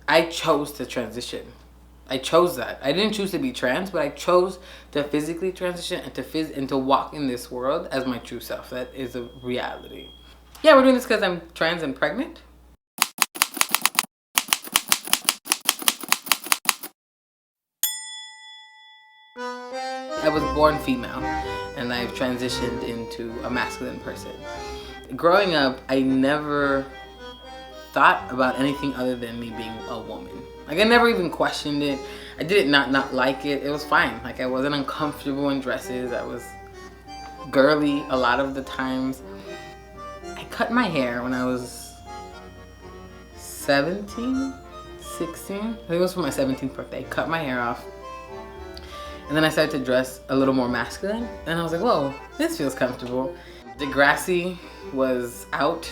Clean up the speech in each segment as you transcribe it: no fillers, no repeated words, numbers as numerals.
I chose to transition. I chose that. I didn't choose to be trans, but I chose to physically transition and to walk in this world as my true self. That is a reality. Yeah, we're doing this because I'm trans and pregnant. I was born female, and I've transitioned into a masculine person. Growing up, I never thought about anything other than me being a woman. Like, I never even questioned it. I did not like it. It was fine. Like, I wasn't uncomfortable in dresses. I was girly a lot of the times. I cut my hair when I was 17, 16. I think it was for my 17th birthday. I cut my hair off. And then I started to dress a little more masculine. And I was like, whoa, this feels comfortable. Degrassi was out.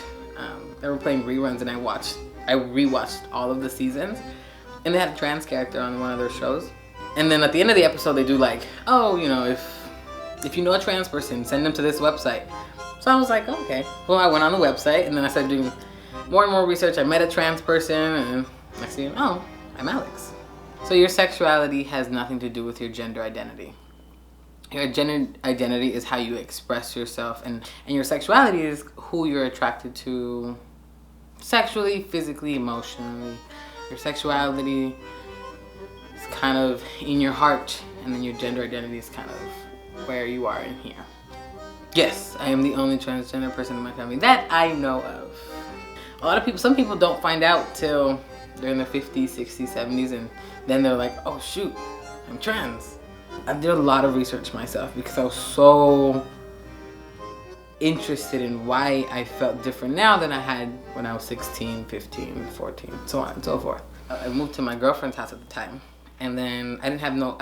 They were playing reruns, and I rewatched all of the seasons. And they had a trans character on one of their shows. And then at the end of the episode, they do like, oh, you know, if you know a trans person, send them to this website. So I was like, okay. Well, I went on the website, and then I started doing more and more research. I met a trans person, and I see, oh, I'm Alex. So your sexuality has nothing to do with your gender identity. Your gender identity is how you express yourself, and your sexuality is who you're attracted to sexually, physically, emotionally. Your sexuality is kind of in your heart, and then your gender identity is kind of where you are in here. Yes, I am the only transgender person in my family that I know of. A lot of people, some people don't find out till they're in their 50s, 60s, 70s, and then they're like, oh shoot, I'm trans. I did a lot of research myself because I was so interested in why I felt different now than I had when I was 16, 15, 14, so on and so forth. I moved to my girlfriend's house at the time, and then I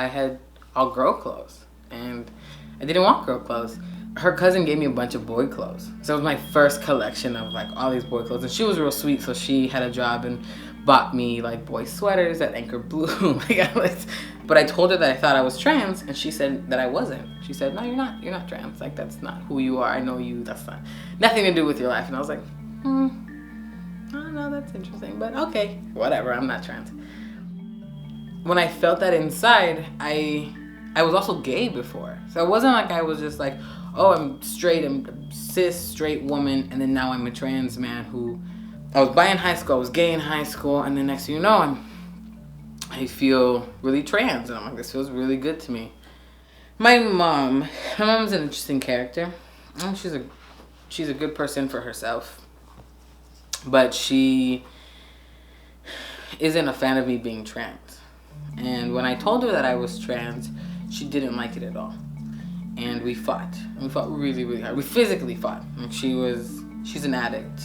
had all girl clothes, and I didn't want girl clothes. Her cousin gave me a bunch of boy clothes. So it was my first collection of like all these boy clothes, and she was real sweet, so she had a job and bought me like boy sweaters at Anchor Blue. But I told her that I thought I was trans, and she said that I wasn't. She said, no, you're not trans. Like, that's not who you are. I know you. That's nothing to do with your life. And I was like, I don't know, that's interesting, but okay, whatever, I'm not trans. When I felt that inside, I was also gay before. So it wasn't like I was just like, oh, I'm straight, I'm a cis straight woman, and then now I'm a trans man who, I was bi in high school, I was gay in high school, and then next thing you know, I feel really trans, and I'm like, this feels really good to me. My mom's an interesting character. She's a good person for herself, but she isn't a fan of me being trans. And when I told her that I was trans, she didn't like it at all. And we fought. And we fought really, really hard. We physically fought. And she's an addict.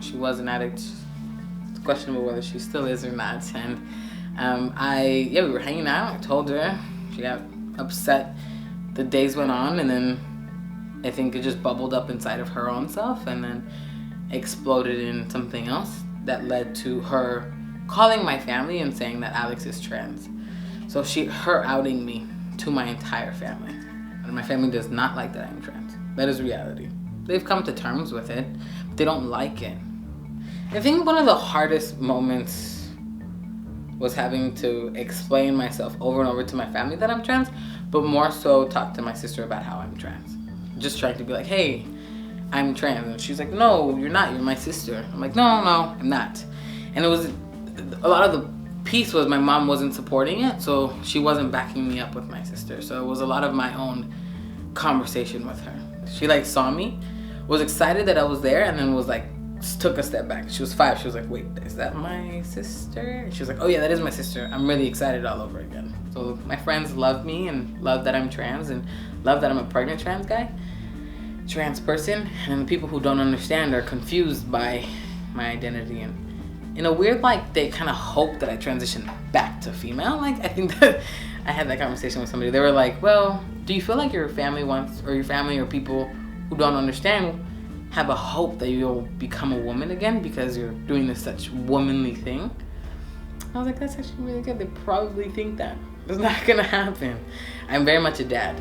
She was an addict. It's questionable whether she still is or not. And we were hanging out. I told her. She got upset. The days went on, and then I think it just bubbled up inside of her own self, and then exploded in something else that led to her calling my family and saying that Alex is trans. So her outing me to my entire family. And my family does not like that I'm trans. That is reality. They've come to terms with it, but they don't like it. I think one of the hardest moments was having to explain myself over and over to my family that I'm trans, but more so talk to my sister about how I'm trans. Just trying to be like, hey, I'm trans. And she's like, no, you're not. You're my sister. I'm like, no, I'm not. And it was, a lot of the piece was my mom wasn't supporting it, so she wasn't backing me up with my sister. So it was a lot of my own conversation with her. She like saw me, was excited that I was there, and then was like, took a step back. She was 5. She was like, wait, is that my sister? And she was like, oh yeah, that is my sister. I'm really excited all over again. So my friends love me and love that I'm trans and love that I'm a pregnant trans person. And the people who don't understand are confused by my identity, and in a weird, like, they kind of hope that I transition back to female. Like, I think that I had that conversation with somebody. They were like, well, do you feel like your family wants, or your family or people who don't understand have a hope that you'll become a woman again because you're doing this such womanly thing? I was like, that's actually really good. They probably think that. It's not gonna happen. I'm very much a dad.